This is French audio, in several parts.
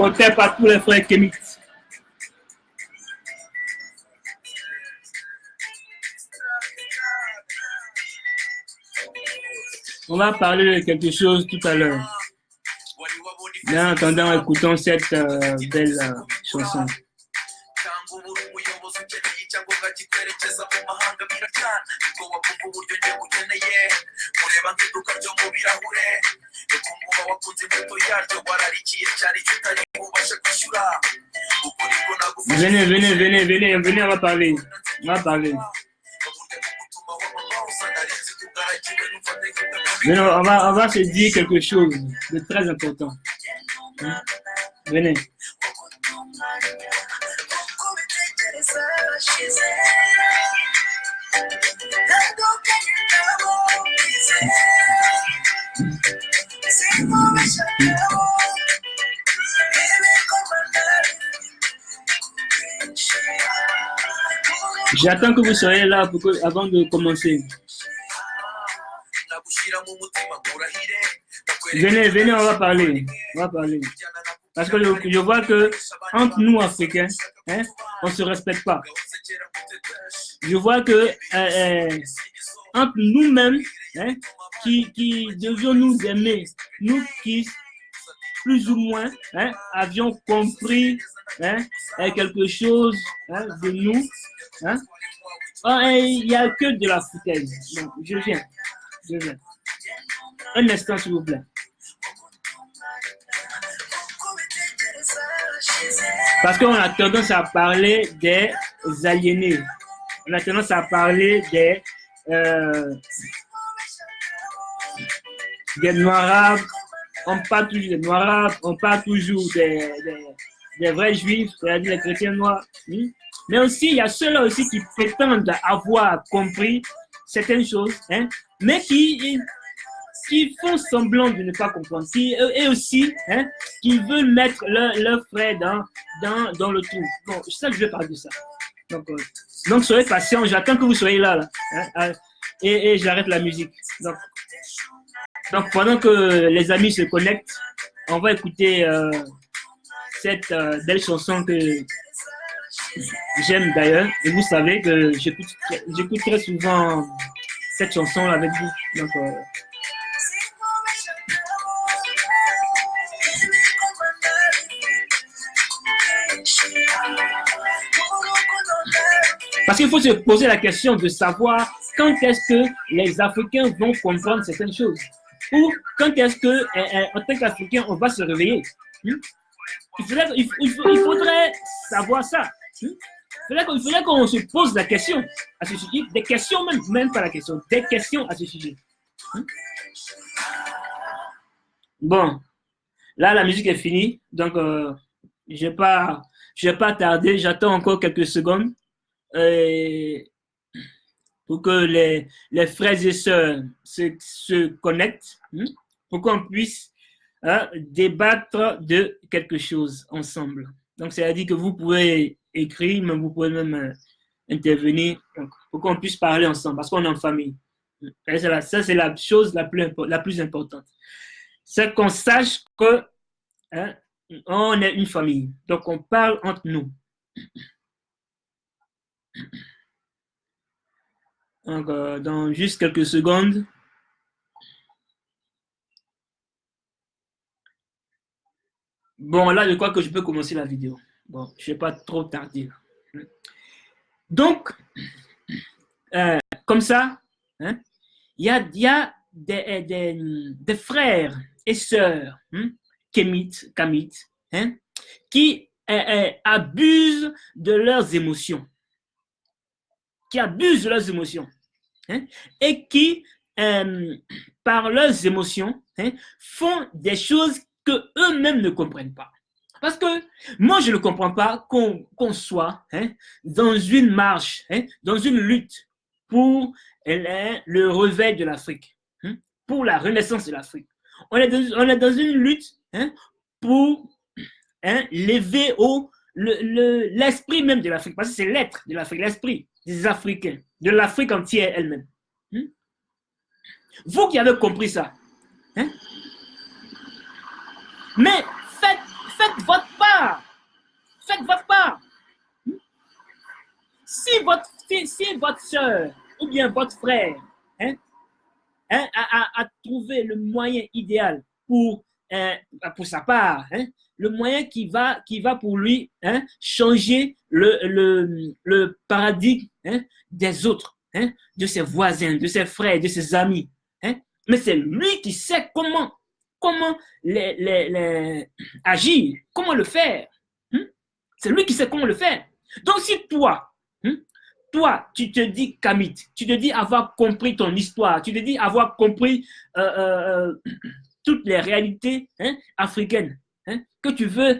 porté par tous les frères kémites. On va parler de quelque chose tout à l'heure. Bien entendu, écoutons cette belle chanson. Venez, on va parler. Mais non, on va se dire quelque chose de très important. Venez. J'attends que vous soyez là avant de commencer. Venez, on va parler. Parce que je vois que entre nous, Africains, hein, on ne se respecte pas. Je vois que entre nous-mêmes, hein, qui devions nous aimer, nous qui, plus ou moins, hein, avions compris hein, quelque chose hein, de nous, hein, il n'y a que de la foutaise. Donc, je viens. Un instant, s'il vous plaît. Parce qu'on a tendance à parler des aliénés. On a tendance à parler des noirs. On parle toujours des noirs, on parle toujours des vrais juifs, c'est-à-dire les chrétiens noirs. Mais aussi, il y a ceux-là aussi qui prétendent avoir compris certaines choses, hein, mais qui font semblant de ne pas comprendre, et aussi hein, qui veulent mettre leur frère dans le trou. Bon, je sais que je vais parler de ça. Donc soyez patient, j'attends que vous soyez là hein, et j'arrête la musique. Donc, pendant que les amis se connectent, on va écouter cette belle chanson que j'aime d'ailleurs. Et vous savez que j'écoute très souvent cette chanson avec vous. Donc, parce qu'il faut se poser la question de savoir quand est-ce que les Africains vont comprendre certaines choses. Ou quand est-ce que, en tant qu'Africain, on va se réveiller. Il faudrait savoir ça. Il faudrait qu'on se pose la question à ce sujet. Des questions, même pas la question, des questions à ce sujet. Bon, là, la musique est finie. Donc, je vais pas tarder. J'attends encore quelques secondes. Pour que les frères et sœurs se connectent, pour qu'on puisse débattre de quelque chose ensemble. Donc, c'est-à-dire que vous pouvez écrire, mais vous pouvez même intervenir pour qu'on puisse parler ensemble, parce qu'on est en famille. Ça, c'est la chose la plus importante. C'est qu'on sache que on est une famille. Donc, on parle entre nous. Donc, dans juste quelques secondes, bon, là, je crois que je peux commencer la vidéo. Bon, je ne vais pas trop tarder. Donc, comme ça, il y a des frères et sœurs kémites, qui abusent de leurs émotions. Et qui, par leurs émotions, font des choses que eux-mêmes ne comprennent pas. Parce que moi, je ne comprends pas qu'on soit dans une marche, dans une lutte pour le réveil de l'Afrique, pour la renaissance de l'Afrique. On est dans une lutte pour lever l'esprit même de l'Afrique, parce que c'est l'être de l'Afrique, l'esprit des Africains, de l'Afrique entière elle-même. Vous qui avez compris ça, mais faites votre si votre soeur ou bien votre frère hein, a trouvé le moyen idéal pour sa part, hein, le moyen qui va pour lui hein, changer le paradigme hein, des autres, hein, de ses voisins, de ses frères, de ses amis. Hein. Mais c'est lui qui sait comment agir, comment le faire. Hein. C'est lui qui sait comment le faire. Donc si toi, hein, toi, tu te dis Kamit, tu te dis avoir compris ton histoire, tu te dis avoir compris toutes les réalités hein, africaines, hein, que tu veux,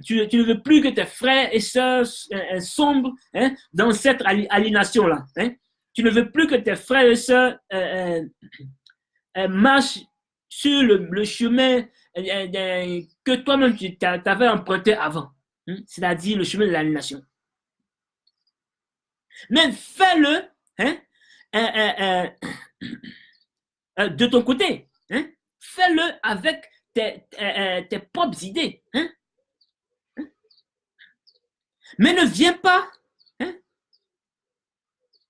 tu ne veux plus que tes frères et sœurs sombrent hein, dans cette aliénation-là. Hein. Tu ne veux plus que tes frères et sœurs marchent sur le chemin que toi-même tu avais emprunté avant, hein, c'est-à-dire le chemin de l'aliénation. Mais fais-le hein, de ton côté. Hein. Fais-le avec tes propres idées. Hein. Mais ne viens pas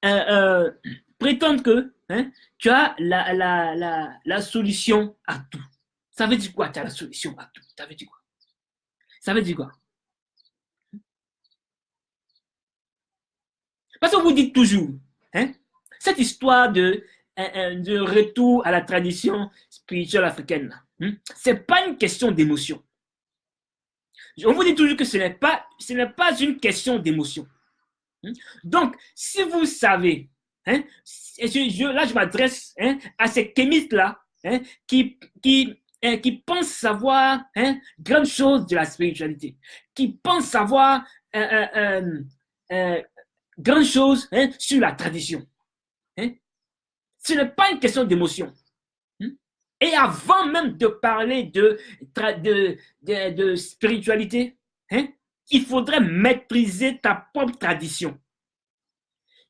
hein, prétendre que hein, tu as la solution à tout. Ça veut dire quoi, tu as la solution à tout? Ça veut dire quoi? Ça veut dire quoi? Parce que vous dites toujours, hein, cette histoire de retour à la tradition spirituelle africaine, hein, ce n'est pas une question d'émotion. On vous dit toujours que ce n'est pas une question d'émotion. Hein. Donc, si vous savez, hein, là je m'adresse hein, à ces kémistes-là hein, qui pensent savoir hein, grandes choses de la spiritualité, qui pensent savoir grandes choses hein, sur la tradition. Hein. Ce n'est pas une question d'émotion. Hein. Et avant même de parler de spiritualité, hein, il faudrait maîtriser ta propre tradition.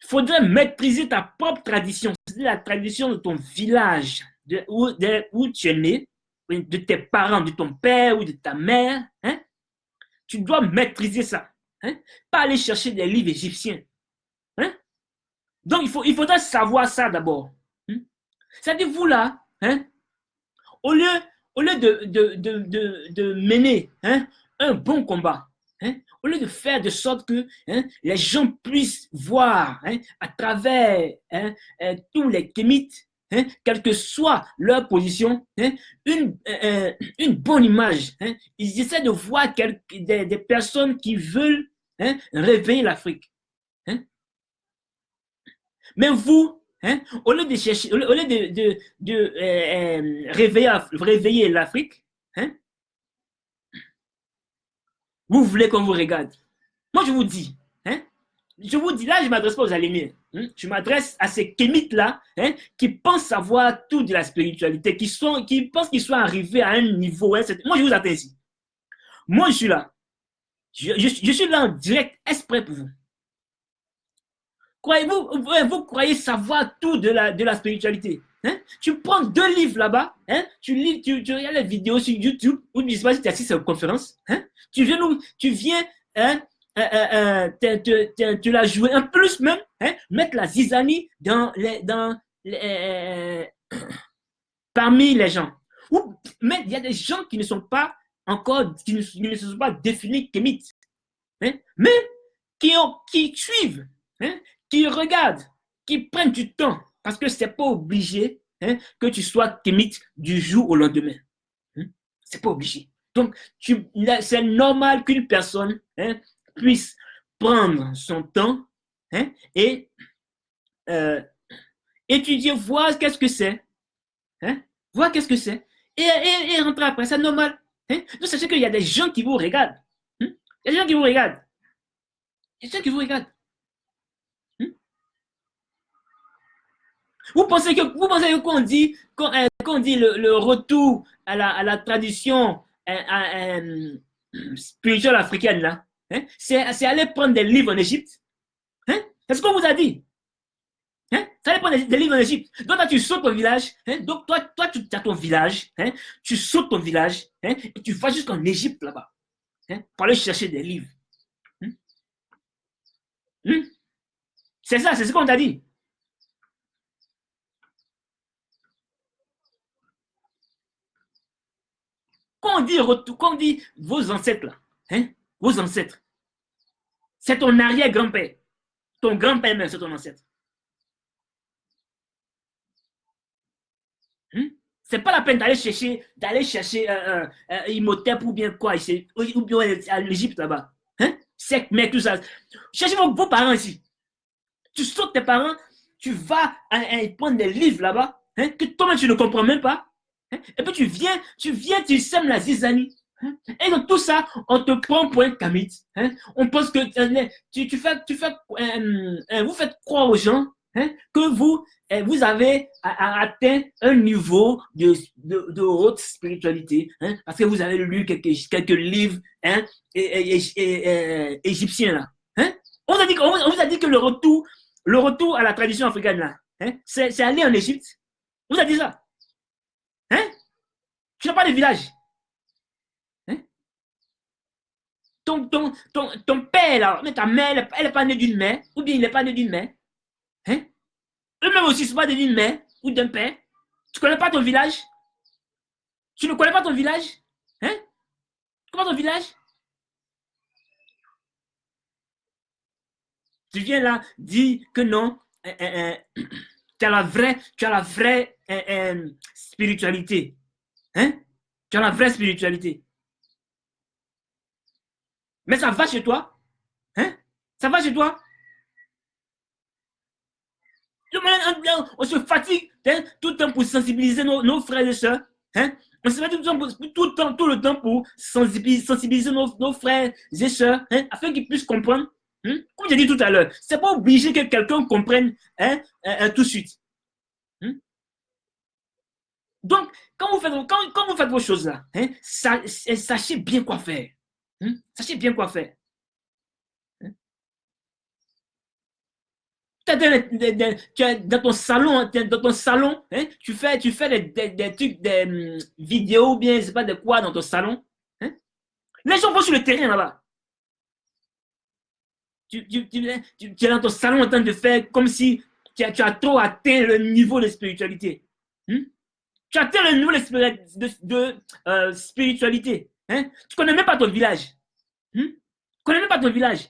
Il faudrait maîtriser ta propre tradition. C'est la tradition de ton village, où tu es né, de tes parents, de ton père ou de ta mère. Hein. Tu dois maîtriser ça. Hein. Pas aller chercher des livres égyptiens. Hein. Donc, il faudra savoir ça d'abord. Hein. C'est-à-dire, vous là, hein, au lieu de mener hein, un bon combat, hein, au lieu de faire de sorte que hein, les gens puissent voir hein, à travers hein, tous les kémites, hein, quelle que soit leur position, hein, une bonne image. Hein, ils essaient de voir des personnes qui veulent hein, réveiller l'Afrique. Hein. Mais vous, hein, au lieu de chercher, au lieu de réveiller l'Afrique, hein, vous voulez qu'on vous regarde. Moi, je vous dis, hein, là, je ne m'adresse pas aux aliénés. Hein, je m'adresse à ces kémites-là hein, qui pensent savoir tout de la spiritualité, qui pensent qu'ils sont arrivés à un niveau. Hein, moi, je vous attends ici. Moi, je suis là. Je suis là en direct, exprès pour vous. Vous croyez savoir tout de la spiritualité? Hein? Tu prends 2 livres là-bas, hein? tu regardes les vidéos sur YouTube, ou je ne sais pas si tu assistes à une conférence, hein? tu viens hein? Tu l'as joué en plus même, hein? Mettre la zizanie parmi les gens. Mais il y a des gens qui ne sont pas encore, qui ne se sont pas définis kémites, hein? Mais qui suivent, hein? Qui regardent, qui prennent du temps, parce que ce n'est pas obligé hein, que tu sois kémite du jour au lendemain. Hein? Ce n'est pas obligé. Donc, c'est normal qu'une personne hein, puisse prendre son temps hein, et étudier, voir qu'est-ce que c'est. Hein? Voir qu'est-ce que c'est. Et rentrer après, c'est normal. Hein? Donc, sachez qu'il y a des gens qui vous regardent. Hein? Il y a des gens qui vous regardent. Il y a des gens qui vous regardent. Vous pensez que quand on dit le retour à la tradition spirituelle africaine, là, hein, c'est aller prendre des livres en Égypte? Hein? C'est ce qu'on vous a dit. Hein? C'est aller prendre des livres en Égypte. Donc, toi, tu sautes ton village. Hein? Donc, toi, tu as ton village. Hein? Tu sautes ton village. Hein? Et tu vas jusqu'en Égypte, là-bas. Hein? Pour aller chercher des livres. Hein? Hein? C'est ça, c'est ce qu'on t'a dit. Quand on dit vos ancêtres, là, hein, vos ancêtres, c'est ton arrière-grand-père. Ton grand-père même, c'est ton ancêtre. C'est pas la peine d'aller chercher Imhotep ou bien quoi, ici, ou bien à l'Égypte là-bas. Hein? C'est mec, tout ça. Cherchez vos parents ici. Tu sautes tes parents, tu vas prendre des livres là-bas, hein, que toi-même tu ne comprends même pas. Hein? Et puis tu sèmes la zizanie. Hein? Et dans tout ça, on te prend pour un kamite. Hein? On pense que vous faites croire aux gens, hein, que vous avez atteint un niveau de haute spiritualité, hein, parce que vous avez lu quelques livres, hein, égyptiens là. Hein? On vous a dit que le retour à la tradition africaine là, hein, c'est aller en Égypte. On vous a dit ça. Hein? Tu n'as pas de village. Hein? Ton père là, mais ta mère, elle n'est pas née d'une mère, ou bien il n'est pas né d'une mère. Hein? Eux-mêmes aussi, ce n'est pas né d'une mère ou d'un père. Tu ne connais pas ton village? Tu ne connais pas ton village? Hein? Tu connais pas ton village? Tu viens là dire que non, tu as la vraie spiritualité. Hein? Tu as la vraie spiritualité. Mais ça va chez toi? Hein? Ça va chez toi? On se fatigue, hein, tout le temps pour sensibiliser nos frères et sœurs. Hein? On se fait tout le temps pour sensibiliser nos frères et sœurs, hein, afin qu'ils puissent comprendre. Hein? Comme j'ai dit tout à l'heure, c'est pas obligé que quelqu'un comprenne, hein, tout de suite. Hein? Donc, quand vous faites vos choses là, hein, sachez bien quoi faire. Hein? Sachez bien quoi faire. Hein? Dans ton salon, hein, tu fais des trucs, des vidéos ou bien, je sais pas de quoi dans ton salon. Hein? Les gens vont sur le terrain là-bas. Tu es dans ton salon en train de faire comme si tu as trop atteint le niveau de spiritualité. Hein? Tu as atteint le niveau de spiritualité. Hein? Tu ne connais même pas ton village. Hein? Tu ne connais même pas ton village.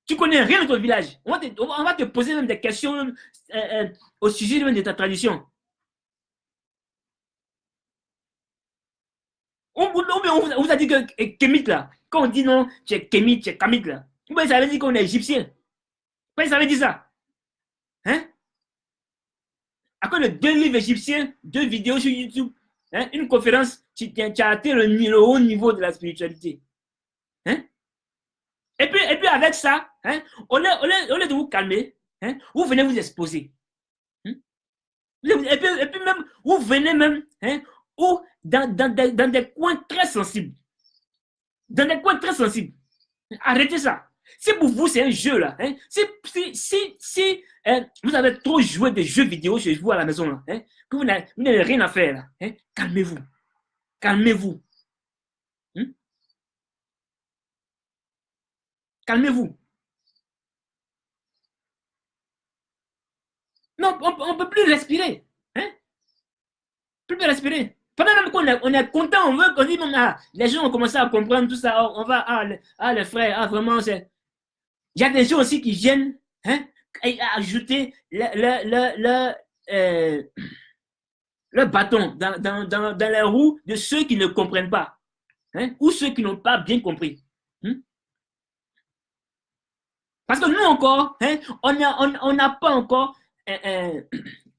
Tu connais rien de ton village. On va te poser même des questions au sujet même de ta tradition. On vous a dit que Kémite là, quand on dit non, tu es Kémite, tu es Kamite là, ça veut dire qu'on est égyptien. Ça veut dire ça. Hein? À cause de 2 livres égyptiens, 2 vidéos sur YouTube, hein? Une conférence, tu as atteint le haut niveau de la spiritualité. Hein? Et puis avec ça, hein, au lieu de vous calmer, hein, vous venez vous exposer. Hein? Et puis même, vous venez même, hein, ou dans des coins très sensibles. Dans des coins très sensibles. Arrêtez ça. Si pour vous, c'est un jeu là, hein, si vous avez trop joué des jeux vidéo chez vous à la maison là, hein, que vous n'avez rien à faire là, hein, calmez-vous. Calmez-vous. Hein? Calmez-vous. Non, on ne peut plus respirer. Hein? Plus respirer. Pendant même qu'on on est content, on veut qu'on dise, les gens ont commencé à comprendre tout ça, on va, les frères, vraiment, c'est. Il y a des gens aussi qui viennent, hein, ajouter euh, le bâton dans les roues de ceux qui ne comprennent pas, hein, ou ceux qui n'ont pas bien compris. Hein. Parce que nous encore, hein, on n'a pas encore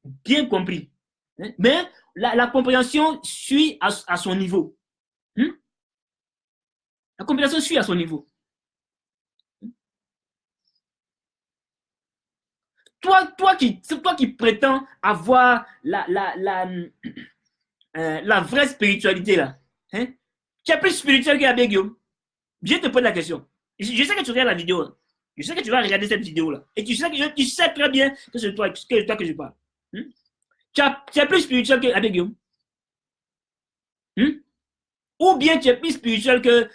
bien compris. Hein, mais la compréhension suit à son niveau. Hein. La compréhension suit à son niveau. Toi qui prétends avoir la vraie spiritualité là, hein? Tu es plus spirituel qu'Abbé Guillaume. Je te pose la question. Je sais que tu regardes la vidéo. Hein. Je sais que tu vas regarder cette vidéo là. Et tu sais très bien que c'est toi que je parle. Hein? Tu es plus spirituel qu'Abbé Guillaume. Hein? Ou bien tu es plus spirituel que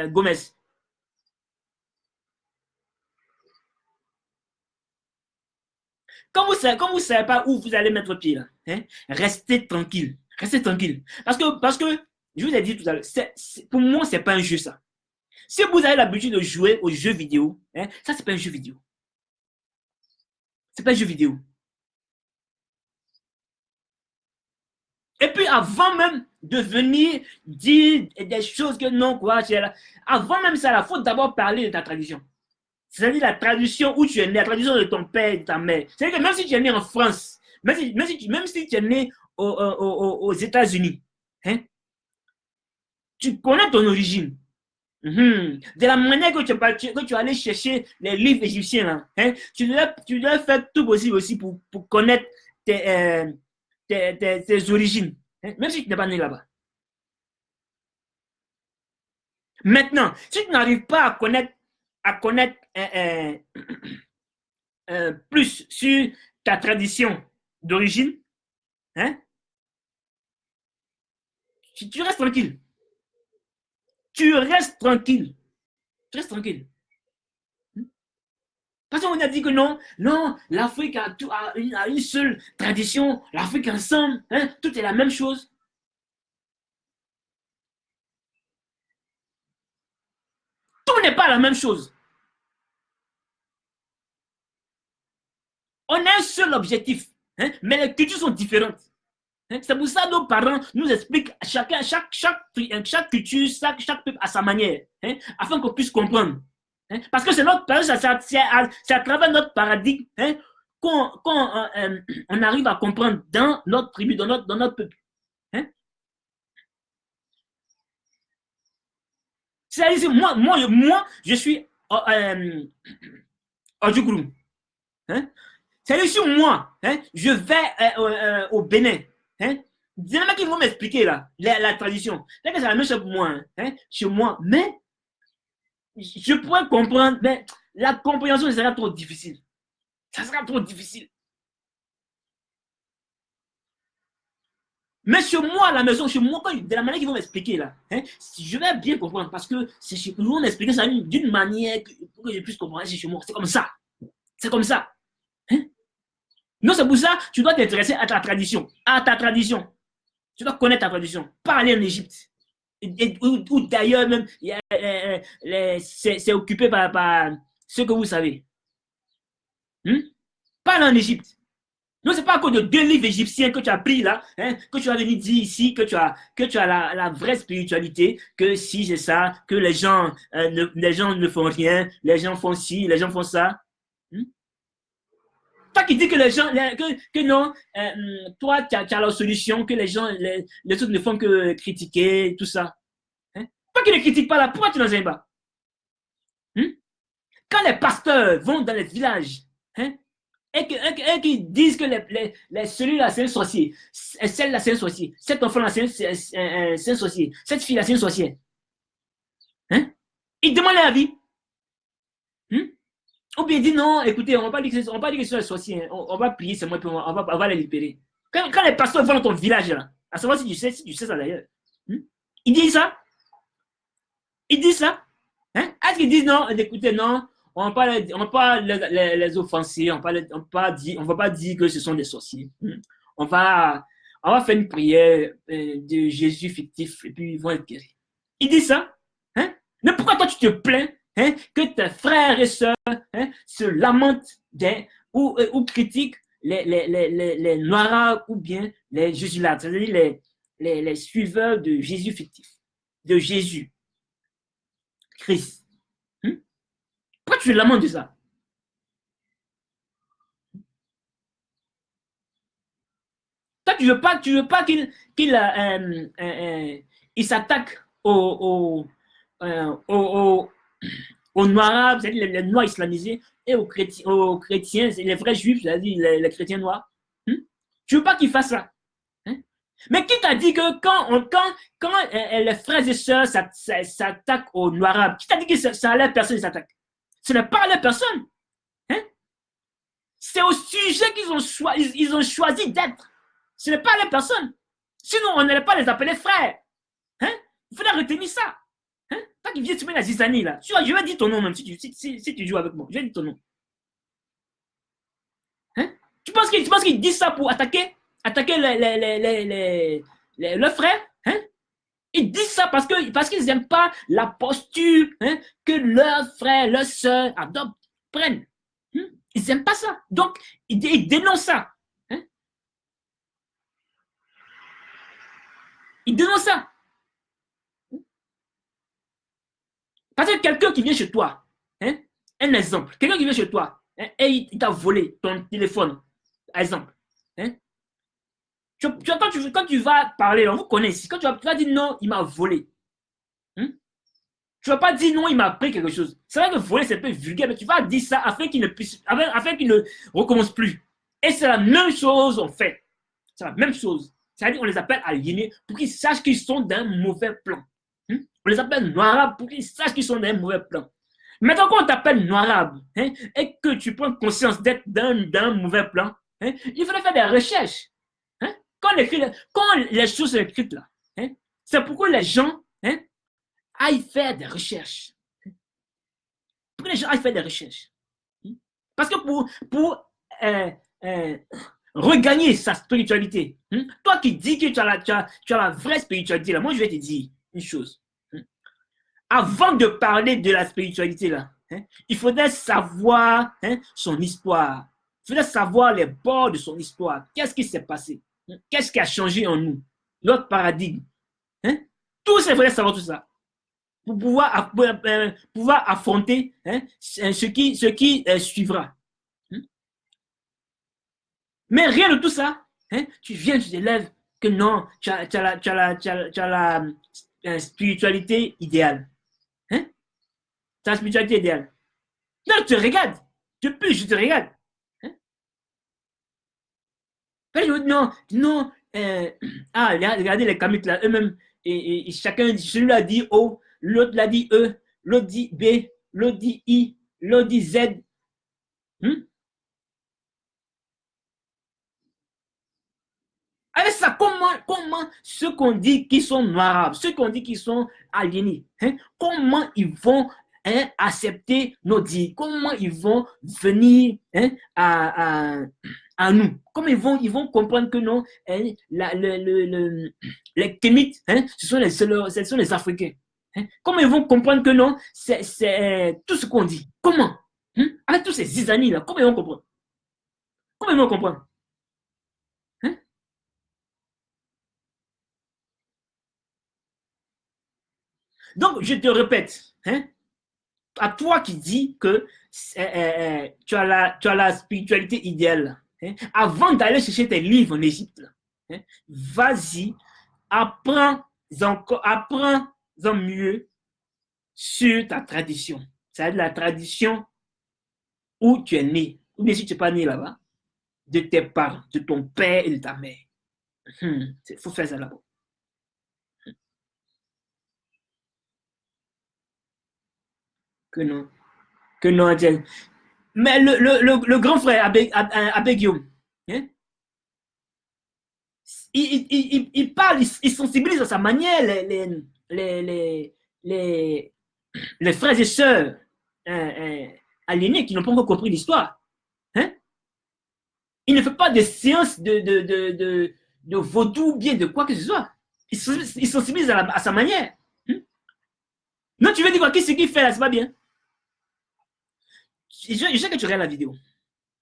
Gomez. quand vous savez pas où vous allez mettre pied, là, hein, restez tranquille. Restez tranquille. Parce que je vous ai dit tout à l'heure, pour moi, c'est pas un jeu, ça. Si vous avez l'habitude de jouer aux jeux vidéo, hein, ça, c'est pas un jeu vidéo. C'est pas un jeu vidéo. Et puis, avant même de venir dire des choses que non, quoi, avant même ça, il faut d'abord parler de ta tradition. C'est-à-dire la tradition où tu es né, la tradition de ton père et de ta mère. C'est-à-dire que même si tu es né en France, même si tu es né aux États-Unis, hein, tu connais ton origine. De la manière que tu es allé chercher les livres égyptiens, là, hein, tu dois faire tout possible aussi pour connaître tes origines, hein, même si tu n'es pas né là-bas. Maintenant, si tu n'arrives pas à connaître plus sur ta tradition d'origine, hein, tu restes tranquille. Tu restes tranquille. Tu restes tranquille. Parce qu'on a dit que non, non, l'Afrique a une seule tradition, l'Afrique ensemble, hein, tout est la même chose. Tout n'est pas la même chose. On a un seul objectif, hein, mais les cultures sont différentes. Hein, c'est pour ça que nos parents nous expliquent chaque culture, chaque peuple à sa manière, hein, afin qu'on puisse comprendre. Hein, parce que c'est à travers notre paradigme, hein, qu'on arrive à comprendre dans notre tribu, dans notre peuple. Hein. C'est-à-dire, moi, je suis Ojukuru. Hein. C'est-à-dire, sur moi, hein, je vais au Bénin. Hein. Il y en a qui vont m'expliquer là, la tradition. C'est la même chose pour moi, hein, chez moi. Mais je pourrais comprendre, mais la compréhension sera trop difficile. Ça sera trop difficile. Mais chez moi, à la maison, chez moi, de la manière qu'ils vont m'expliquer là, hein, je vais bien comprendre parce que ils vont m'expliquer ça d'une manière pour que je puisse comprendre. C'est chez moi, c'est comme ça. C'est comme ça. Hein? Non, c'est pour ça tu dois t'intéresser à ta tradition. À ta tradition. Tu dois connaître ta tradition. Pas aller en Égypte. Ou d'ailleurs même, c'est occupé par ce que vous savez. Pas aller en Égypte. Non, c'est pas à cause de deux livres égyptiens que tu as pris là, hein, que tu as venu dire ici, que tu as la vraie spiritualité, que si c'est ça, que les gens ne font rien, les gens font ci, les gens font ça. Toi qui dis que les gens, que non, toi, tu as la solution, que les autres ne font que critiquer, tout ça. Hein? Toi qui ne critiques pas là, pourquoi tu n'enseignes pas? Hein? Quand les pasteurs vont dans les villages, hein, et qui disent que celui-là, c'est un sorcier, celle-là, c'est un sorcier, cet enfant-là, c'est un sorcier, cette fille-là, c'est une sorcière. Hein? Ils demandent leur avis. Hein? Ou bien il dit non, écoutez, on ne va pas dire que c'est un sorcier, on va prier, c'est moi, puis on va les libérer. Quand les pasteurs vont dans ton village, là, à savoir si tu sais ça d'ailleurs, hein? Ils disent ça. Ils disent ça. Hein? Est-ce qu'ils disent non, écoutez, non, on ne va pas les offenser, on ne va pas dire que ce sont des sorciers. On va faire une prière de Jésus fictif et puis ils vont être guéris. Ils disent ça. Hein? Mais pourquoi toi tu te plains, hein, que tes frères et sœurs, hein, se lamentent ou critiquent les noirs ou bien les jésuites, c'est-à-dire les suiveurs de Jésus fictif, de Jésus Christ. Pourquoi tu te lamentes de ça? Toi, tu veux pas qu'il s'attaque aux noirs, c'est-à-dire les noirs islamisés, et aux chrétiens, les vrais juifs, c'est-à-dire les chrétiens noirs. Tu veux pas qu'il fasse ça? Hein? Mais qui t'a dit que quand les frères et sœurs s'attaquent aux noirs, qui t'a dit que ça allait personne s'attaque? Ce n'est pas à la personne. Hein? C'est au sujet ils ont choisi d'être. Ce n'est pas à la personne. Sinon, on n'allait pas les appeler frères. Hein? Il faudrait retenir ça. Hein? Toi qui viens, tu mets la zizanie là. Je vais dire ton nom même si tu joues avec moi. Je vais dire ton nom. Hein? Tu penses qu'ils disent ça pour attaquer leurs frères, hein? Ils disent ça parce qu'ils n'aiment pas la posture, hein, que leurs frères, leurs sœurs adoptent, prennent. Hein? Ils n'aiment pas ça. Donc, ils dénoncent ça. Hein? Ils dénoncent ça. Parce que quelqu'un qui vient chez toi, hein, un exemple, quelqu'un qui vient chez toi, hein, et il t'a volé ton téléphone, par exemple. Hein? Quand tu vas parler, on vous connaît ici, quand tu vas dire non, il m'a volé. Hein? Tu ne vas pas dire non, il m'a pris quelque chose. C'est vrai que voler, c'est un peu vulgaire, mais tu vas dire ça afin qu'il ne recommence plus. Et c'est la même chose, en fait. C'est la même chose. C'est-à-dire qu'on les appelle aliénés pour qu'ils sachent qu'ils sont d'un mauvais plan. Hein? On les appelle noirs pour qu'ils sachent qu'ils sont d'un mauvais plan. Maintenant, quand on t'appelle noirable, hein, et que tu prends conscience d'être d'un mauvais plan, hein, il faudrait faire des recherches. Hein? Quand les choses sont écrites là, hein, c'est pourquoi les gens, hein, aillent faire des recherches. Pour que les gens aillent faire des recherches. Parce que pour regagner sa spiritualité, toi qui dis que tu as la vraie spiritualité, là, moi je vais te dire une chose. Avant de parler de la spiritualité, là, il faudrait savoir son histoire. Il faudrait savoir les bords de son histoire. Qu'est-ce qui s'est passé? Qu'est-ce qui a changé en nous? Notre paradigme. Tout ça, il faudrait savoir tout ça. Pour pouvoir affronter ce qui suivra. Mais rien de tout ça. Tu viens, tu te lèves que non, tu as la spiritualité idéale. Tu as la spiritualité idéale. Non, je te regarde. Depuis, je te regarde. Non, non. Regardez les kamites là, eux-mêmes. Et chacun, celui-là dit O, l'autre l'a dit E, l'autre dit B, l'autre dit I, l'autre dit Z. Avec ça, comment ceux qu'on dit qui sont noirs, ceux qu'on dit qui sont aliénés, comment ils vont accepter nos dits, comment ils vont venir à nous, comment ils vont comprendre que non, les Kémites, ce sont les Africains. Comment ils vont comprendre que non, c'est tout ce qu'on dit. Comment? Avec tous ces zizanies là, comment ils vont comprendre? Comment ils vont comprendre? Donc, je te répète, à toi qui dis que tu as la spiritualité idéale, avant d'aller chercher tes livres en Égypte, vas-y, apprends en mieux sur ta tradition. C'est-à-dire la tradition où tu es né, ou bien si tu n'es pas né là-bas, de tes parents, de ton père et de ta mère. Il faut faire ça là-bas. Que non. Que non, Adjel. Mais le grand frère Abbé Guillaume, hein, il parle, il sensibilise à sa manière les, les frères et sœurs aliénés qui n'ont pas encore compris l'histoire. Hein? Il ne fait pas de séance de vaudou, bien de quoi que ce soit. Il sensibilise à sa manière. Hein? Non, tu veux dire quoi? Qu'est-ce qu'il fait là? C'est pas bien. Je sais que tu regardes la vidéo.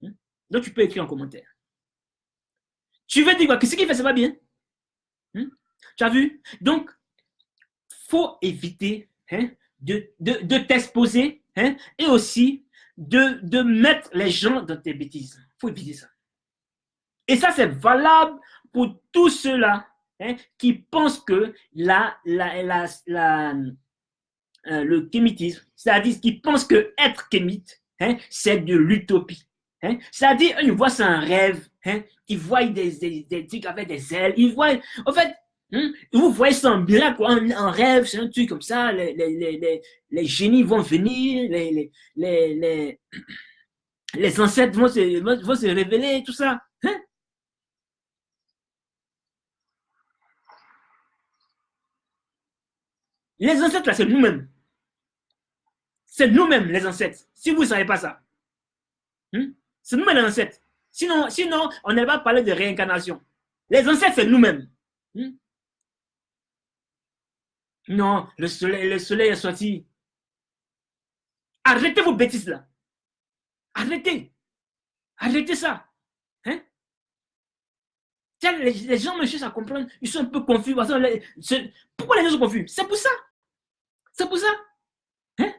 Hein? Donc, tu peux écrire en commentaire. Tu veux dire quoi? Qu'est-ce qu'il fait? C'est pas bien. Hein? Tu as vu? Donc, faut éviter de t'exposer et aussi de mettre les gens dans tes bêtises. Il faut éviter ça. Et ça, c'est valable pour tous ceux-là qui pensent que le kémitisme, c'est-à-dire qui pensent que être kémite, c'est de l'utopie. C'est-à-dire, ils voient ça un rêve, ils voient des trucs avec des ailes, ils voient, en fait, vous voyez ça en miracle, en rêve, c'est un truc comme ça, les génies vont venir, les ancêtres vont se révéler, tout ça. Les ancêtres, là, c'est nous-mêmes. C'est nous-mêmes, les ancêtres. Si vous ne savez pas ça. C'est nous-mêmes, les ancêtres. Sinon on ne va pas parler de réincarnation. Les ancêtres, c'est nous-mêmes. Non, le soleil est sorti. Arrêtez vos bêtises là. Arrêtez. Arrêtez ça. Hein? Les gens me cherchent à comprendre. Ils sont un peu confus. Pourquoi les gens sont confus? C'est pour ça. C'est pour ça. Hein?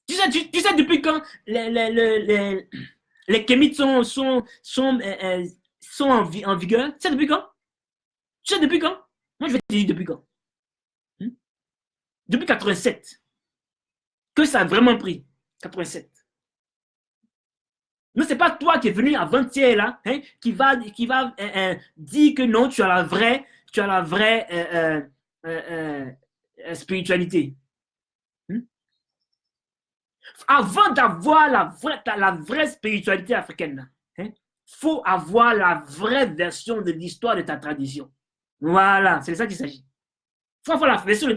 Tu sais depuis quand les kémites sont en vigueur? Tu sais depuis quand? Tu sais depuis quand? Moi, je vais te dire depuis quand. Depuis 87. Que ça a vraiment pris. 87. Non, c'est pas toi qui es venu avant-hier là, hein, qui va dire que non, tu as la vraie spiritualité. Avant d'avoir la vraie spiritualité africaine, il faut avoir la vraie version de l'histoire de ta tradition. Voilà, c'est de ça qu'il s'agit. Il faut avoir la version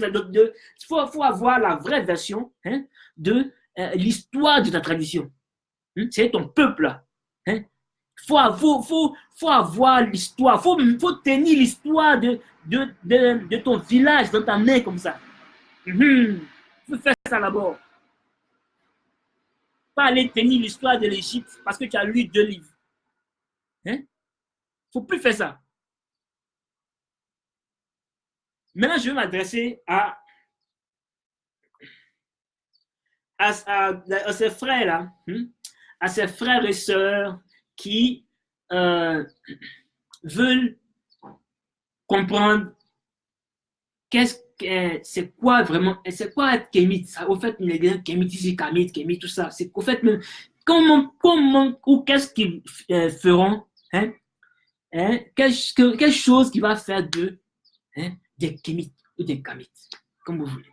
faut avoir la vraie version de l'histoire de ta tradition. C'est ton peuple là. Faut avoir l'histoire, faut tenir l'histoire de ton village dans ta main comme ça. Faut faire ça d'abord. Pas aller tenir l'histoire de l'Égypte parce que tu as lu 2 livres. Faut plus faire ça. Maintenant, je vais m'adresser à ces frères-là, à ces frères et sœurs qui veulent comprendre c'est quoi vraiment, c'est quoi être kémite. Au fait, il y a kémite ici, kémite, tout ça. C'est qu'au fait, comment ou qu'est-ce qu'ils feront, quelle chose qui va faire d'eux des kémites ou des kamites, comme vous voulez.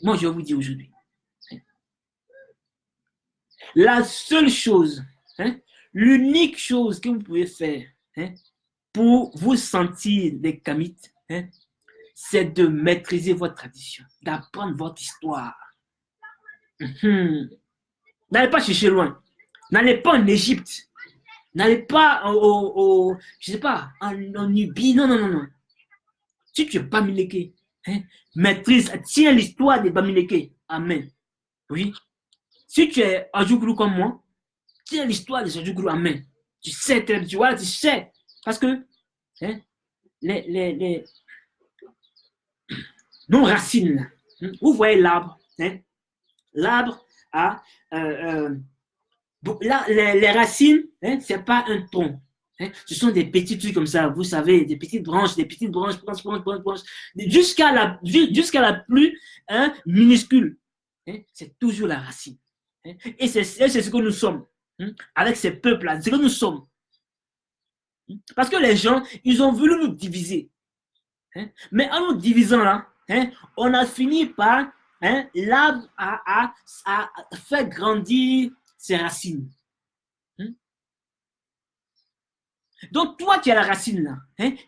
Moi, je vais vous dire aujourd'hui. La seule chose, l'unique chose que vous pouvez faire pour vous sentir des kamites, c'est de maîtriser votre tradition, d'apprendre votre histoire. N'allez pas chercher loin. N'allez pas en Égypte. N'allez pas je sais pas, en Nubie. Non. Si tu es Bamileke, maîtrise, tiens l'histoire des Bamileke. Amen. Oui. Si tu es Ajougrou comme moi, tiens l'histoire des Ajougrou. Amen. Tu sais, tu vois, tu sais. Parce que nos racines, vous voyez l'arbre, l'arbre a les racines, c'est pas un tronc. Ce sont des petits trucs comme ça, vous savez, des petites branches, branches, jusqu'à la plus minuscule. C'est toujours la racine. Et c'est ce que nous sommes. Avec ces peuples-là, c'est ce que nous sommes. Parce que les gens, ils ont voulu nous diviser. Mais en nous divisant là, on a fini par l'arbre à faire grandir ses racines. Donc, toi qui as la racine là,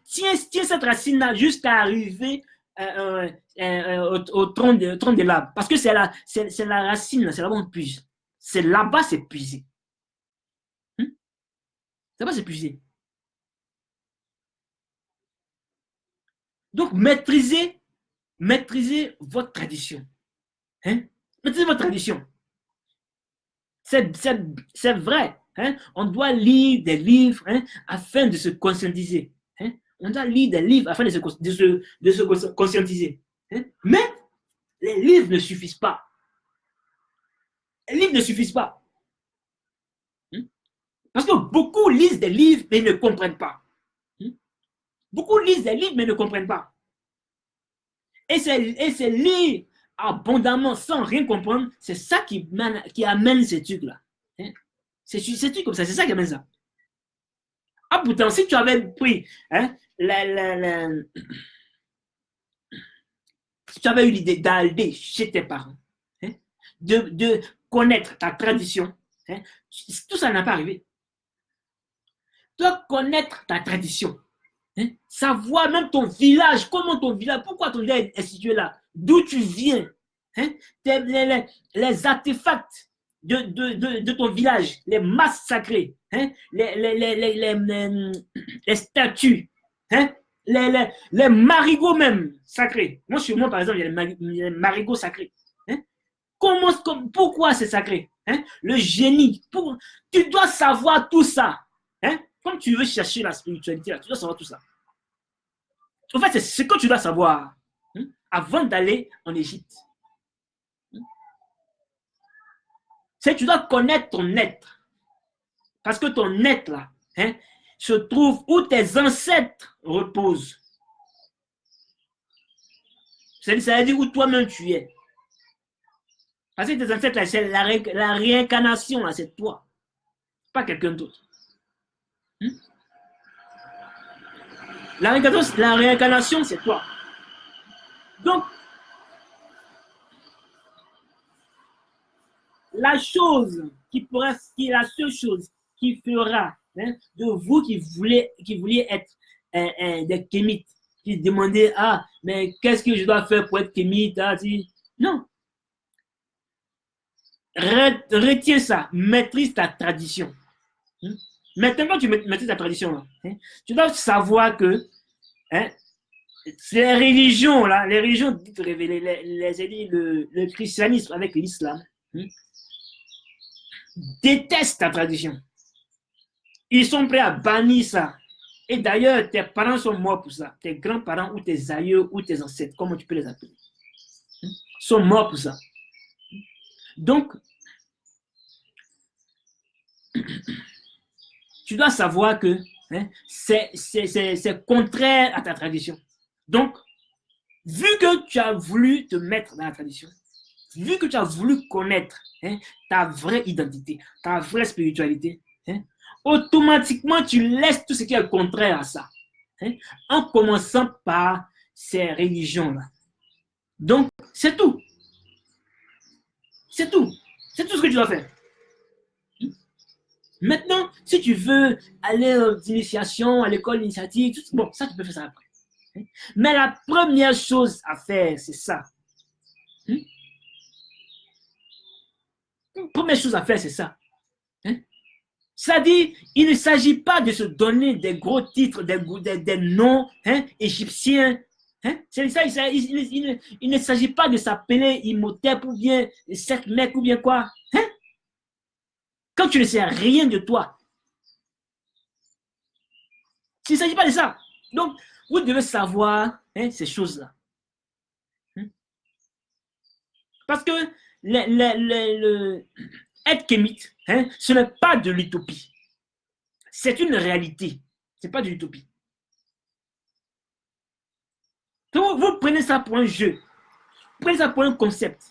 tiens cette racine là jusqu'à arriver au tronc de l'arbre. Parce que c'est la racine là, c'est là-bas on puise. C'est là-bas c'est puisé. Là-bas c'est puisé. Donc, maîtrisez votre tradition. Maîtrisez votre tradition. C'est vrai. On doit lire des livres afin de se conscientiser. On doit lire des livres afin de se conscientiser. Mais les livres ne suffisent pas. Les livres ne suffisent pas. Parce que beaucoup lisent des livres mais ne comprennent pas. Beaucoup lisent des livres mais ne comprennent pas. Et c'est lire abondamment sans rien comprendre, c'est ça qui amène ces trucs-là. Ces trucs comme ça, c'est ça qui amène ça. Ah pourtant, si tu avais pris, si tu avais eu l'idée d'aller chez tes parents, de connaître ta tradition, tout ça n'a pas arrivé. Tu dois connaître ta tradition. Savoir même ton village, pourquoi ton village est situé là, d'où tu viens, hein, les artefacts de ton village, les masses sacrées, hein, les statues, hein, les marigots même sacrés. Moi, chez moi, par exemple, il y a les marigots sacrés. Hein. Pourquoi c'est sacré, hein? Le génie. Tu dois savoir tout ça. Hein? Comme tu veux chercher la spiritualité, tu dois savoir tout ça. En fait, c'est ce que tu dois savoir, hein, avant d'aller en Égypte. C'est que tu dois connaître ton être. Parce que ton être, là, hein, se trouve où tes ancêtres reposent. Ça veut dire où toi-même tu es. Parce que tes ancêtres, là, c'est la réincarnation, là, c'est toi. Pas quelqu'un d'autre. La réincarnation, c'est toi. Donc, la seule chose qui fera, hein, de vous qui vouliez être des kémites, qui demandez, ah, mais qu'est-ce que je dois faire pour être kémite? Ah, non. Retiens ça, maîtrise ta tradition. Maintenant, quand tu maîtrises ta tradition, là, hein, tu dois savoir que, hein, les religions, là, les religions dites révélées, le christianisme avec l'islam, hein, détestent ta tradition. Ils sont prêts à bannir ça. Et d'ailleurs, tes parents sont morts pour ça. Tes grands-parents ou tes aïeux ou tes ancêtres, comment tu peux les appeler, sont morts pour ça. Donc, tu dois savoir que, hein, c'est contraire à ta tradition. Donc, vu que tu as voulu te mettre dans la tradition, vu que tu as voulu connaître, hein, ta vraie identité, ta vraie spiritualité, hein, automatiquement, tu laisses tout ce qui est le contraire à ça, hein, en commençant par ces religions-là. Donc, c'est tout. C'est tout. C'est tout ce que tu dois faire. Maintenant, si tu veux aller aux initiations, à l'école initiatique, bon, ça, tu peux faire ça après. Mais la première chose à faire, c'est ça. La première chose à faire, c'est ça. C'est-à-dire, il ne s'agit pas de se donner des gros titres, des noms, hein, égyptiens. Hein? C'est ça, il ne s'agit pas de s'appeler Imhotep ou bien Sekhmet ou bien quoi. Hein? Quand tu ne sais rien de toi. Il ne s'agit pas de ça. Donc, vous devez savoir, hein, ces choses-là. Parce que être kémite, hein, ce n'est pas de l'utopie. C'est une réalité. Ce n'est pas de l'utopie. Vous prenez ça pour un jeu. Prenez ça pour un concept.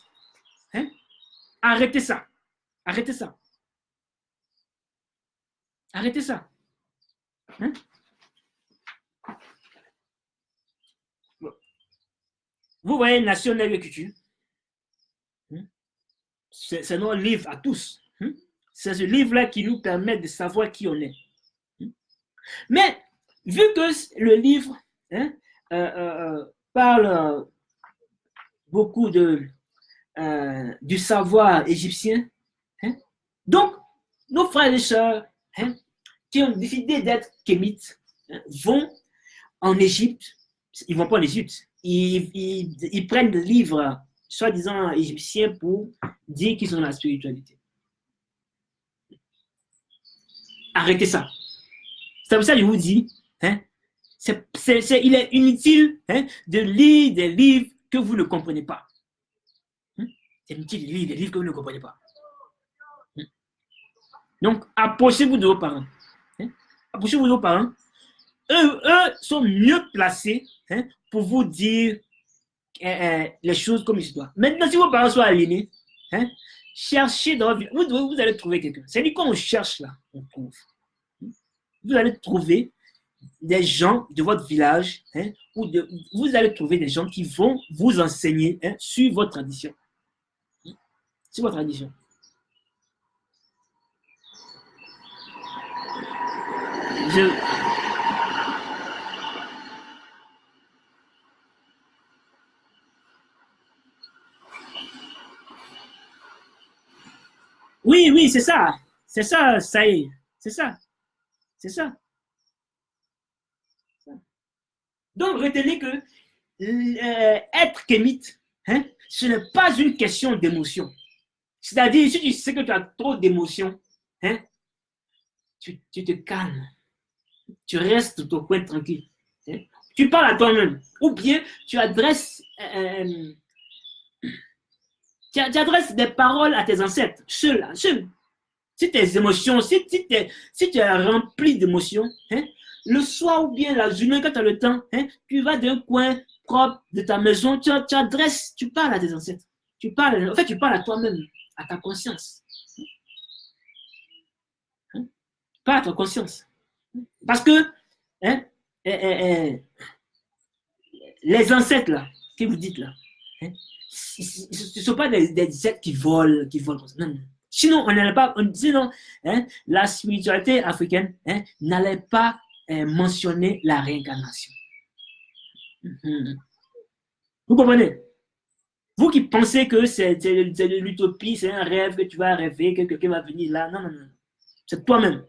Hein? Arrêtez ça. Arrêtez ça. Arrêtez ça. Hein? Vous voyez Nation Nègre Culture. C'est notre livre à tous. C'est ce livre-là qui nous permet de savoir qui on est. Mais, vu que le livre, hein, parle beaucoup du savoir égyptien, hein, donc, nos frères et sœurs, hein, qui ont décidé d'être kémites, hein, vont en Égypte. Ils ne vont pas en Égypte. Ils prennent des livres, soi-disant égyptiens, pour dire qu'ils ont la spiritualité. Arrêtez ça. C'est pour ça que je vous dis, hein, il est inutile, hein, de lire des livres que vous ne comprenez pas. C'est inutile de lire des livres que vous ne comprenez pas. Donc, approchez-vous de vos parents. Hein. Approchez-vous de vos parents. Eux sont mieux placés, hein, pour vous dire les choses comme il se doit. Maintenant, si vos parents sont aliénés, hein, cherchez dans votre vie. Vous allez trouver quelqu'un. C'est lui qu'on cherche là, on trouve. Vous allez trouver des gens de votre village, hein, vous allez trouver des gens qui vont vous enseigner, hein, sur votre tradition. Sur votre tradition. Oui, oui, c'est ça. C'est ça, ça y est. C'est ça. C'est ça. Donc, retenez que être kémite, hein, ce n'est pas une question d'émotion. C'est-à-dire, si tu sais que tu as trop d'émotions, hein, tu te calmes. Tu restes dans ton coin tranquille. Hein. Tu parles à toi-même. Ou bien tu adresses, tu adresses des paroles à tes ancêtres, seul, seul. Si tes émotions, si tu es rempli d'émotions, hein, le soir ou bien la journée, quand tu as le temps, hein, tu vas d'un coin propre de ta maison, tu adresses, tu parles à tes ancêtres. Tu parles, en fait, tu parles à toi-même, à ta conscience. Hein, tu parles à ta conscience. Parce que hein, les ancêtres, là, que vous dites là, hein, ce ne sont pas des êtres qui volent comme ça. Non, non. Sinon, on n'allait pas, sinon, hein, la spiritualité africaine hein, n'allait pas mentionner la réincarnation. Vous comprenez? Vous qui pensez que c'est de l'utopie, c'est un rêve que tu vas rêver, que quelqu'un va venir là. Non, non, non. C'est toi-même.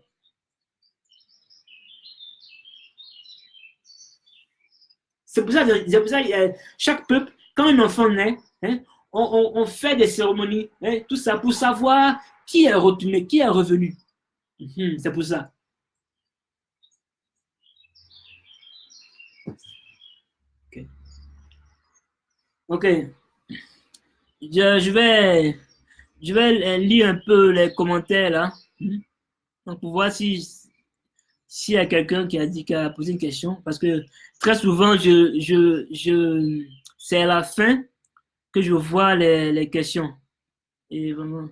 C'est pour ça que chaque peuple, quand un enfant naît, hein, on fait des cérémonies, hein, tout ça, pour savoir qui est retourné, qui est revenu. C'est pour ça. OK. OK. Je vais lire un peu les commentaires là. Donc, pour voir s'il y a quelqu'un qui a dit qu'il a posé une question. Parce que très souvent, c'est à la fin que je vois les questions. Et vraiment.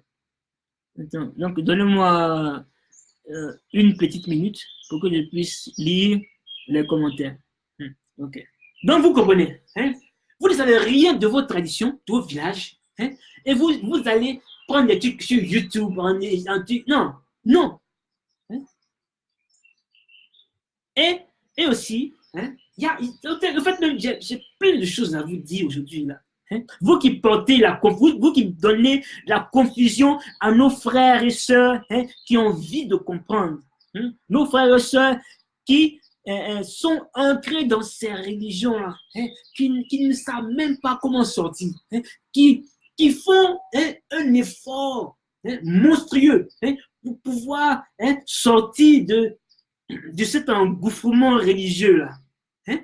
Attends. Donc, donnez-moi une petite minute pour que je puisse lire les commentaires. OK. Donc, vous comprenez. Hein? Vous ne savez rien de vos traditions, de vos villages. Hein? Et vous allez prendre des trucs sur YouTube. Non, non. Hein? Et, et aussi, hein, en fait, même, j'ai plein de choses à vous dire aujourd'hui. Là. Hein? Vous qui portez vous qui donnez la confusion à nos frères et sœurs hein, qui ont envie de comprendre. Hein? Nos frères et sœurs qui sont ancrés dans ces religions-là, hein, qui ne savent même pas comment sortir, hein, qui font hein, un effort hein, monstrueux hein, pour pouvoir hein, sortir de cet engouffrement religieux là. Hein?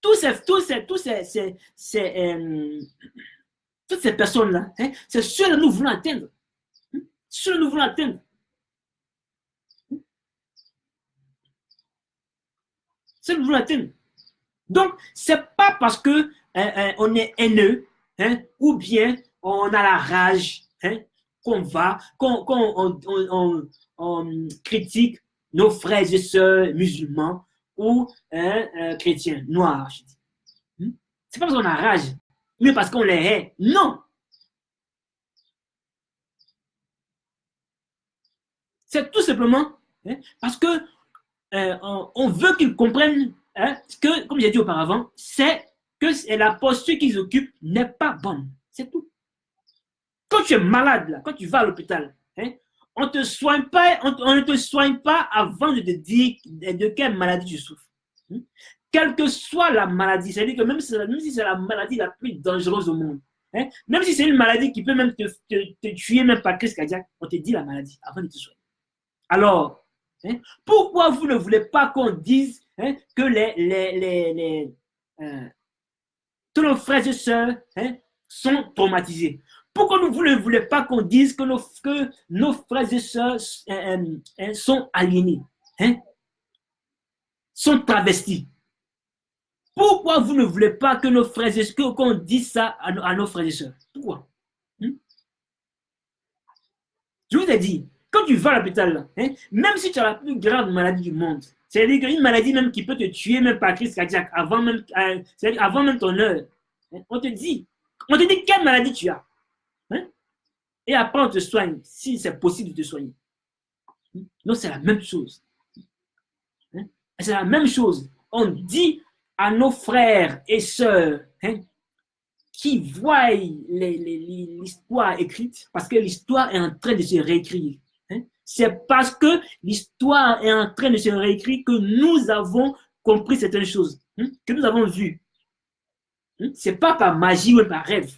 Toutes ces personnes-là, hein, c'est ceux que nous voulons atteindre. Hein? Ceux que nous voulons atteindre. Ceux que nous voulons atteindre. Donc, c'est pas parce que on est haineux, hein, ou bien on a la rage, hein, qu'on critique nos frères et sœurs musulmans ou chrétiens noirs. Je dis. C'est pas parce qu'on a rage, mais parce qu'on les hait. Non! C'est tout simplement hein, parce que on veut qu'ils comprennent hein, que, comme j'ai dit auparavant, c'est que la posture qu'ils occupent n'est pas bonne. C'est tout. Quand tu es malade, là, quand tu vas à l'hôpital, hein, on ne te soigne pas avant de te dire de quelle maladie tu souffres. Hein. Quelle que soit la maladie, c'est-à-dire que même si c'est la maladie la plus dangereuse au monde, hein, même si c'est une maladie qui peut même te tuer, même par crise cardiaque, on te dit la maladie avant de te soigner. Alors, hein, pourquoi vous ne voulez pas qu'on dise hein, que tous nos frères et sœurs hein, sont traumatisés? Pourquoi vous ne voulez pas qu'on dise que nos frères et sœurs sont aliénés, hein, sont travestis? Pourquoi vous ne voulez pas que nos frères et sœurs, qu'on dise ça à nos frères et sœurs? Pourquoi? Je vous ai dit, quand tu vas à l'hôpital, hein, même si tu as la plus grave maladie du monde, c'est-à-dire une maladie même qui peut te tuer même par crise cardiaque avant même ton heure, hein, on te dit quelle maladie tu as. Hein, et après on te soigne, si c'est possible de te soigner. Donc c'est la même chose. Hein, c'est la même chose. On dit à nos frères et sœurs hein, qui voient l'histoire écrite, parce que l'histoire est en train de se réécrire. Hein? C'est parce que l'histoire est en train de se réécrire que nous avons compris certaines choses, hein, que nous avons vues. Hein? Ce n'est pas par magie ou par rêve.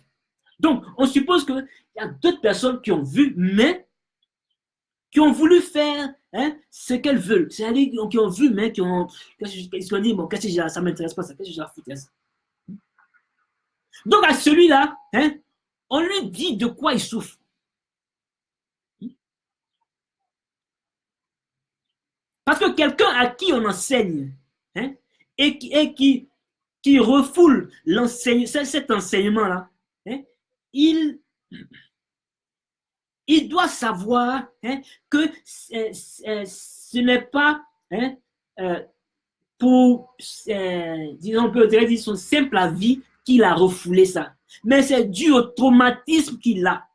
Donc, on suppose qu'il y a d'autres personnes qui ont vu, mais qui ont voulu faire, hein, ce qu'elles veulent. C'est-à-dire qui ont vu, mais qui ont dit, bon, qu'est-ce que ça ne m'intéresse pas, ça, qu'est-ce que j'ai à foutre ça. Donc, à celui-là, hein, on lui dit de quoi il souffre. Parce que quelqu'un à qui on enseigne, hein, et qui refoule cet enseignement-là, hein, il, il doit savoir, hein, que ce n'est pas, hein, pour, disons, on peut dire son simple avis qu'il a refoulé ça. Mais c'est dû au traumatisme qu'il a.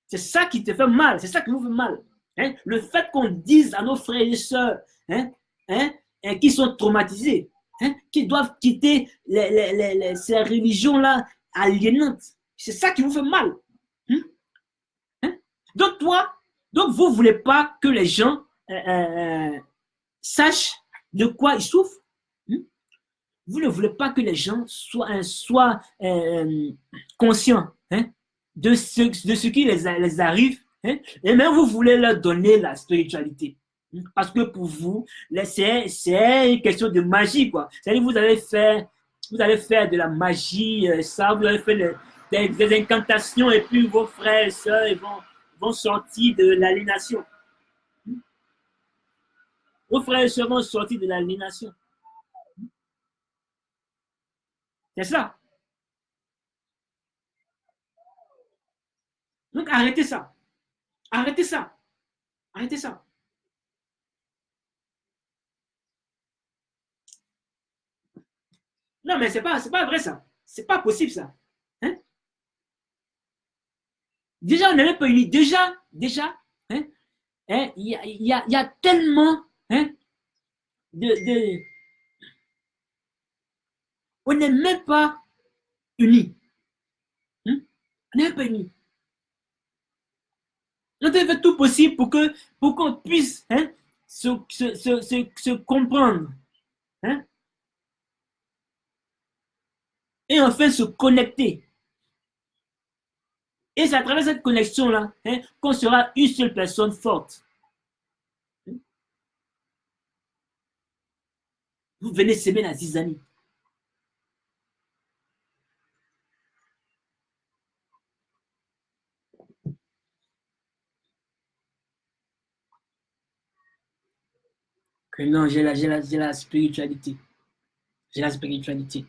C'est ça qui te fait mal, c'est ça qui vous fait mal. Hein? Le fait qu'on dise à nos frères et sœurs, hein, hein, qui sont traumatisés, hein, qui doivent quitter ces religions-là aliénantes, c'est ça qui vous fait mal. Hein? Hein? Donc vous ne voulez pas que les gens sachent de quoi ils souffrent. Hein? Vous ne voulez pas que les gens soient conscients, hein, de ce qui les arrive, hein, et même vous voulez leur donner la spiritualité. Parce que pour vous, c'est une question de magie, quoi. C'est-à-dire vous allez faire de la magie, ça, vous allez faire des incantations, et puis vos frères et sœurs vont sortir de l'aliénation. Vos frères et sœurs vont sortir de l'aliénation. C'est ça. Donc arrêtez ça. Arrêtez ça. Arrêtez ça. Non, mais c'est pas vrai ça. C'est pas possible ça. Hein? Déjà, on n'est pas unis. Déjà, hein? Hein? Il y a tellement, hein, de... On n'est même pas unis. Hein? On n'est même pas unis. On doit faire tout possible pour qu'on puisse, hein, se comprendre. Hein? Et enfin se connecter. Et c'est à travers cette connexion-là, hein, qu'on sera une seule personne forte. Vous venez semer la zizanie. Que non, j'ai la spiritualité. J'ai la spiritualité.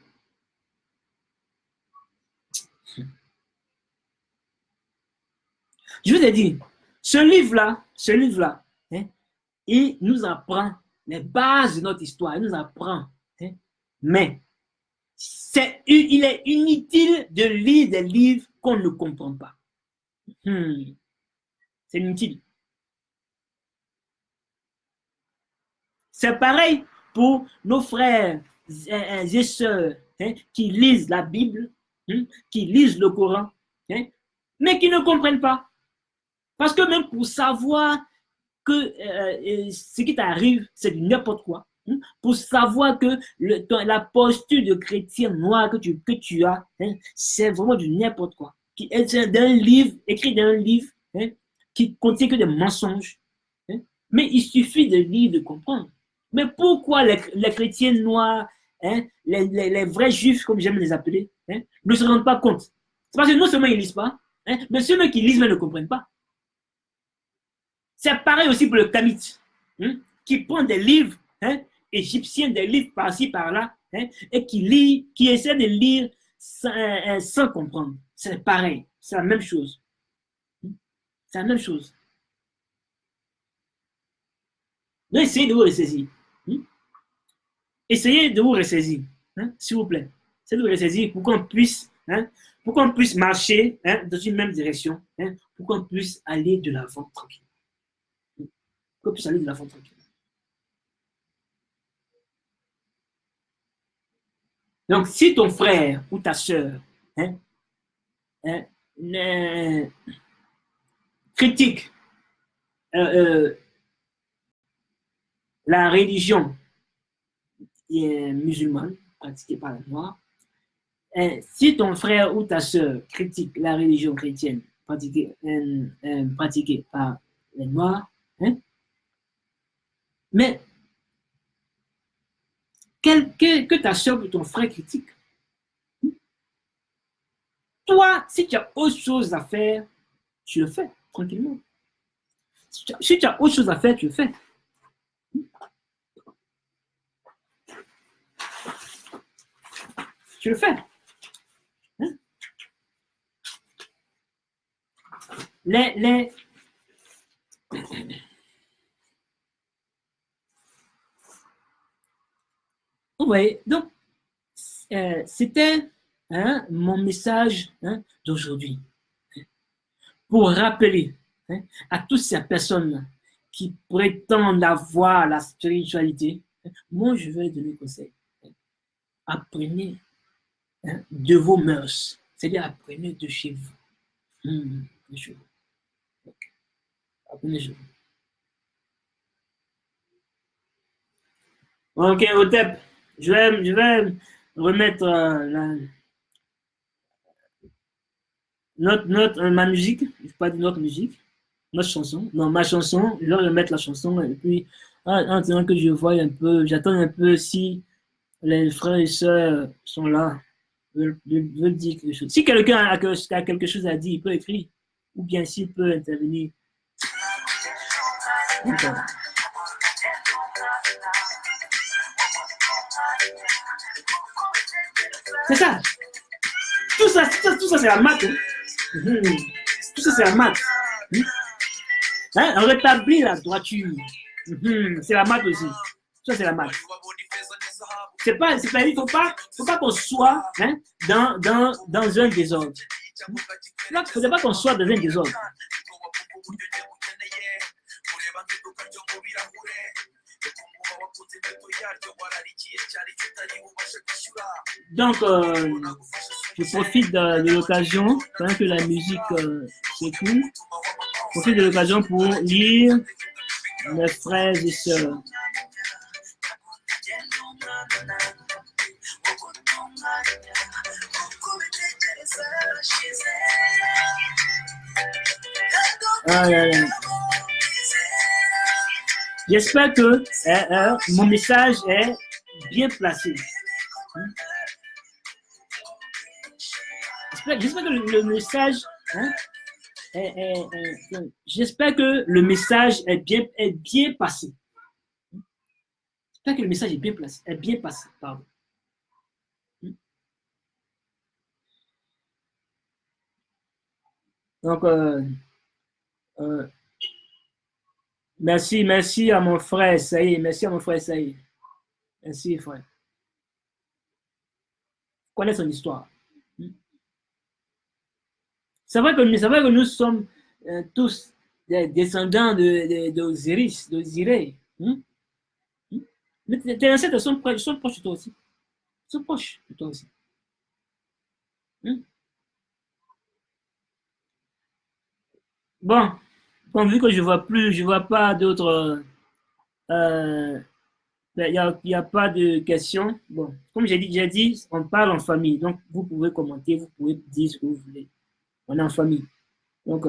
Je vous ai dit, ce livre-là, hein, il nous apprend les bases de notre histoire. Il nous apprend. Hein, mais il est inutile de lire des livres qu'on ne comprend pas. C'est inutile. C'est pareil pour nos frères et sœurs, hein, qui lisent la Bible, hein, qui lisent le Coran, hein, mais qui ne comprennent pas. Parce que même pour savoir que ce qui t'arrive, c'est du n'importe quoi, hein, pour savoir que la posture de chrétien noir que tu as, hein, c'est vraiment du n'importe quoi. C'est d'un livre, écrit dans un livre, hein, qui contient que des mensonges. Hein, mais il suffit de lire, de comprendre. Mais pourquoi les chrétiens noirs, hein, les vrais juifs, comme j'aime les appeler, hein, ne se rendent pas compte? C'est parce que non seulement ils ne lisent pas, hein, mais ceux qui lisent mais ne comprennent pas. C'est pareil aussi pour le Kamit, hein, qui prend des livres, hein, égyptiens, des livres par-ci, par-là, hein, et qui essaie de lire sans comprendre. C'est pareil, c'est la même chose. C'est la même chose. Donc, essayez de vous ressaisir. Essayez de vous ressaisir, hein, s'il vous plaît. Essayez de vous ressaisir pour qu'on puisse, hein, pour qu'on puisse marcher, hein, dans une même direction, hein, pour qu'on puisse aller de l'avant tranquille. Pour qu'on puisse aller de l'avant tranquille. Donc, si ton frère ou ta soeur, hein, critique la religion musulmane pratiquée par les Noirs, si ton frère ou ta soeur critique la religion chrétienne pratiquée par les Noirs, hein, mais que ta soeur ou ton frère critique, toi, si tu as autre chose à faire, tu le fais tranquillement. Si tu as autre chose à faire, tu le fais. Tu le fais. Hein? Oui, donc, c'était mon message d'aujourd'hui. Pour rappeler à toutes ces personnes qui prétendent avoir la spiritualité, moi, je vais donner conseil. Apprenez de vos mœurs, c'est-à-dire apprenez de chez vous. De chez vous. Okay. Apprenez de chez vous. Ok, Otep, je vais remettre ma musique, je ne pas dire notre musique, notre chanson, non, ma chanson, je vais remettre la chanson et puis en attendant que je voie un peu, j'attends un peu si les frères et sœurs sont là, veulent dire quelque chose. Si quelqu'un a quelque chose à dire, il peut écrire, ou bien s'il peut intervenir. Okay. C'est ça. Tout ça c'est la maths. Hein? Tout ça, c'est la maths. Hein? On rétablit la droiture. C'est la maths aussi. Ça, c'est la maths. Il faut pas qu'on soit dans un désordre. Il ne faudrait pas qu'on soit dans un désordre. Donc, je profite de l'occasion, pendant que la musique s'écoule, je profite de l'occasion pour lire mes frères et sœurs. J'espère que mon message est bien placé. J'espère que le message j'espère que le message est bien passé. J'espère que le message est bien passé. Pardon. Donc, merci à mon frère Saïd. Merci à mon frère Saïd. Merci, frère. Connais son histoire. C'est vrai que nous sommes tous des descendants d'Osiris, d'Osiré. Mais tes ancêtres sont proches de toi aussi. Ils sont proches de toi aussi. Bon, vu que je vois pas d'autres. Il n'y a pas de questions. Bon, comme j'ai dit, on parle en famille. Donc, vous pouvez commenter, vous pouvez dire ce que vous voulez. On est en famille. Donc,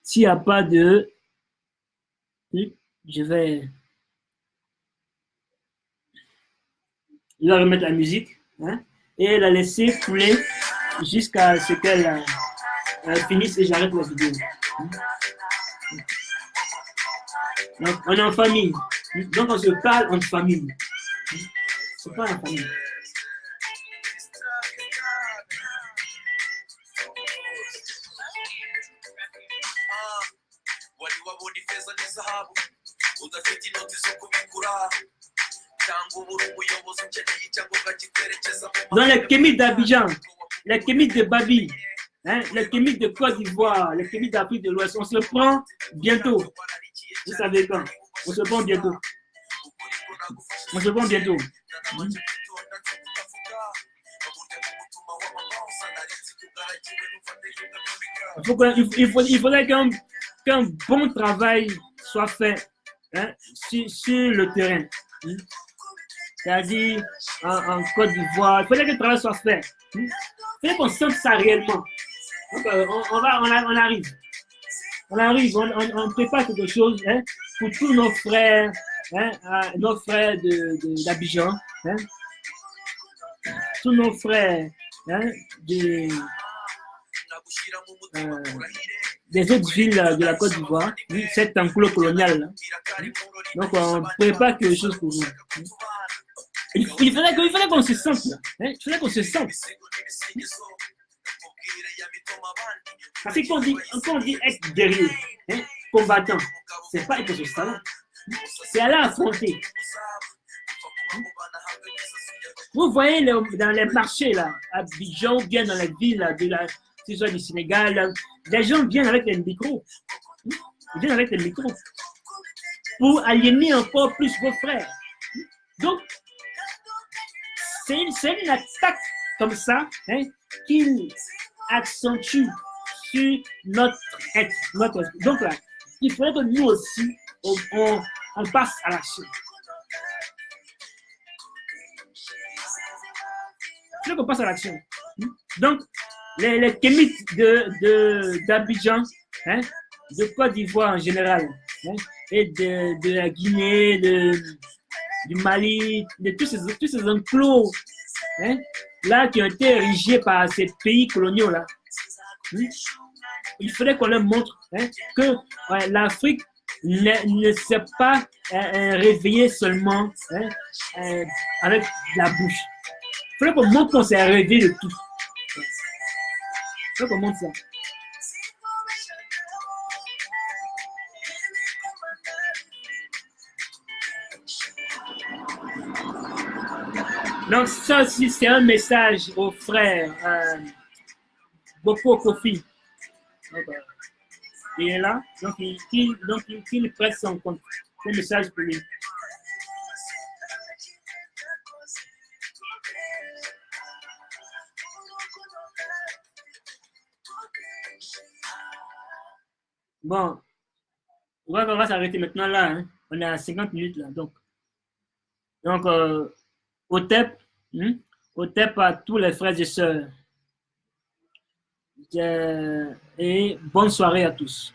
s'il n'y a pas de... Je vais remettre la musique et la laisser couler jusqu'à ce qu'elle finisse et j'arrête la vidéo. Donc, on est en famille. Donc, on se parle en famille. C'est pas en famille. Dans les kémites d'Abidjan, les kémites de Babi, les kémites de Côte d'Ivoire, les kémites d'Afrique de l'Ouest, on se prend bientôt. Vous savez quand? On se prend bientôt. On se prend bientôt. Il faudrait qu'un bon travail soit fait, hein, sur le terrain. Hein. C'est-à-dire en Côte d'Ivoire, il faudrait que le travail soit fait. Hein. Il faudrait qu'on sente ça réellement. Donc, on arrive. On prépare quelque chose, hein, pour tous nos frères, hein, d'Abidjan, hein, tous nos frères, hein, des autres villes de la Côte d'Ivoire, cet enclos colonial. Donc, on prépare quelque chose pour nous. Il fallait qu'on se sente là. Hein? Il fallait qu'on se sente. Parce que quand on dit être guerrier, hein, combattant, c'est pas être sur salon. C'est aller affronter. Vous voyez dans les marchés, là, à Abidjan, bien dans les villes là, du Sénégal, là, les gens viennent avec les micros. Ils viennent avec les micros pour aliéner encore plus vos frères. Donc, c'est une attaque comme ça, hein, qu'il accentue sur notre être. Donc là, il faudrait que nous aussi, on passe à l'action. Il faut qu'on passe à l'action. Donc, les kémites d'Abidjan, hein, de Côte d'Ivoire en général, hein, et de la Guinée, du Mali, de tous ces enclos, hein, là qui ont été érigés par ces pays coloniaux là. Il faudrait qu'on leur montre, hein, que l'Afrique ne s'est pas réveillée seulement, hein, avec la bouche. Il faudrait qu'on montre qu'on s'est réveillé de tout. Il faudrait qu'on montre ça. Donc ça aussi, c'est un message aux frères Boko Kofi. Il est là, donc il presse son compte. C'est un message pour lui. Bon, on va s'arrêter maintenant là. Hein. On est à 50 minutes là. Donc OTEP, OTEP à tous les frères et sœurs. Et bonne soirée à tous.